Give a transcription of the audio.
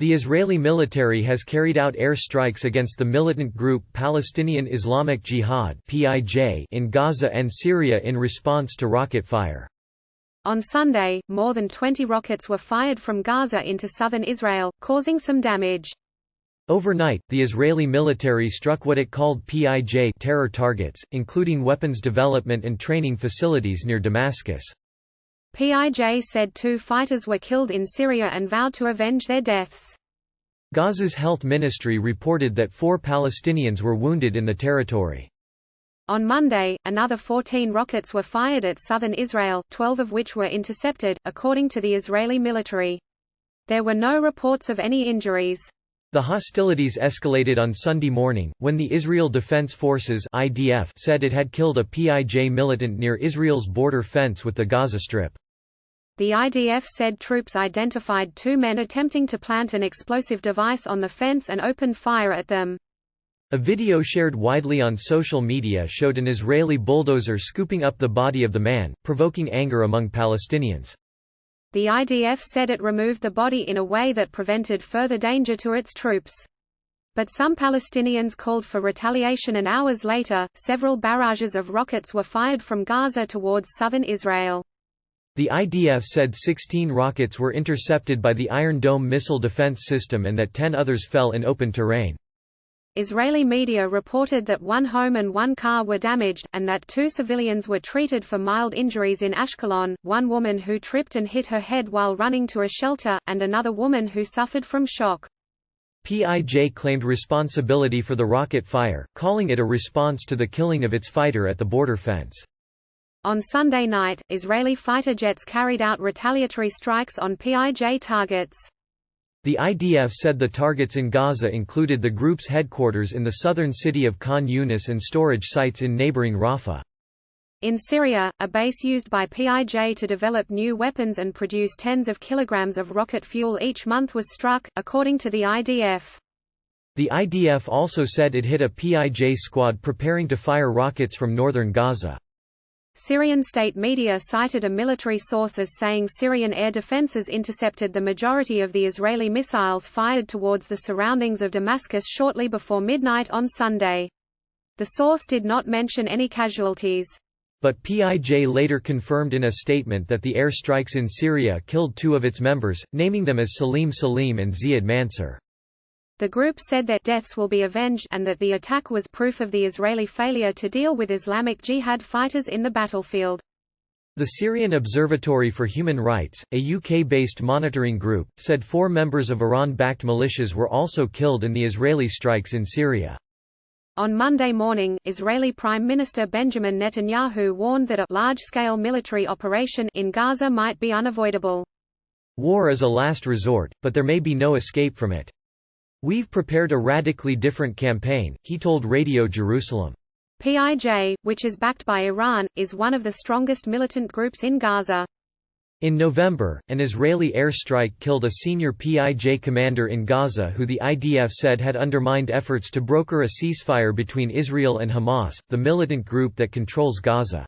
The Israeli military has carried out air strikes against the militant group Palestinian Islamic Jihad (PIJ) in Gaza and Syria in response to rocket fire. On Sunday, more than 20 rockets were fired from Gaza into southern Israel, causing some damage. Overnight, the Israeli military struck what it called PIJ terror targets, including weapons development and training facilities near Damascus. PIJ said 2 fighters were killed in Syria and vowed to avenge their deaths. Gaza's health ministry reported that 4 Palestinians were wounded in the territory. On Monday, another 14 rockets were fired at southern Israel, 12 of which were intercepted, according to the Israeli military. There were no reports of any injuries. The hostilities escalated on Sunday morning, when the Israel Defense Forces (IDF) said it had killed a PIJ militant near Israel's border fence with the Gaza Strip. The IDF said troops identified 2 men attempting to plant an explosive device on the fence and opened fire at them. A video shared widely on social media showed an Israeli bulldozer scooping up the body of the man, provoking anger among Palestinians. The IDF said it removed the body in a way that prevented further danger to its troops. But some Palestinians called for retaliation, and hours later, several barrages of rockets were fired from Gaza towards southern Israel. The IDF said 16 rockets were intercepted by the Iron Dome missile defense system and that 10 others fell in open terrain. Israeli media reported that 1 home and 1 car were damaged, and that 2 civilians were treated for mild injuries in Ashkelon, 1 woman who tripped and hit her head while running to a shelter, and another woman who suffered from shock. PIJ claimed responsibility for the rocket fire, calling it a response to the killing of its fighter at the border fence. On Sunday night, Israeli fighter jets carried out retaliatory strikes on PIJ targets. The IDF said the targets in Gaza included the group's headquarters in the southern city of Khan Yunis and storage sites in neighboring Rafah. In Syria, a base used by PIJ to develop new weapons and produce tens of kilograms of rocket fuel each month was struck, according to the IDF. The IDF also said it hit a PIJ squad preparing to fire rockets from northern Gaza. Syrian state media cited a military source as saying Syrian air defenses intercepted the majority of the Israeli missiles fired towards the surroundings of Damascus shortly before midnight on Sunday. The source did not mention any casualties. But PIJ later confirmed in a statement that the air strikes in Syria killed 2 of its members, naming them as Salim Salim and Ziad Mansour. The group said that deaths will be avenged, and that the attack was proof of the Israeli failure to deal with Islamic Jihad fighters in the battlefield. The Syrian Observatory for Human Rights, a UK-based monitoring group, said 4 members of Iran-backed militias were also killed in the Israeli strikes in Syria. On Monday morning, Israeli Prime Minister Benjamin Netanyahu warned that a large-scale military operation in Gaza might be unavoidable. War is a last resort, but there may be no escape from it. We've prepared a radically different campaign, he told Radio Jerusalem. PIJ, which is backed by Iran, is one of the strongest militant groups in Gaza. In November, an Israeli air strike killed a senior PIJ commander in Gaza who the IDF said had undermined efforts to broker a ceasefire between Israel and Hamas, the militant group that controls Gaza.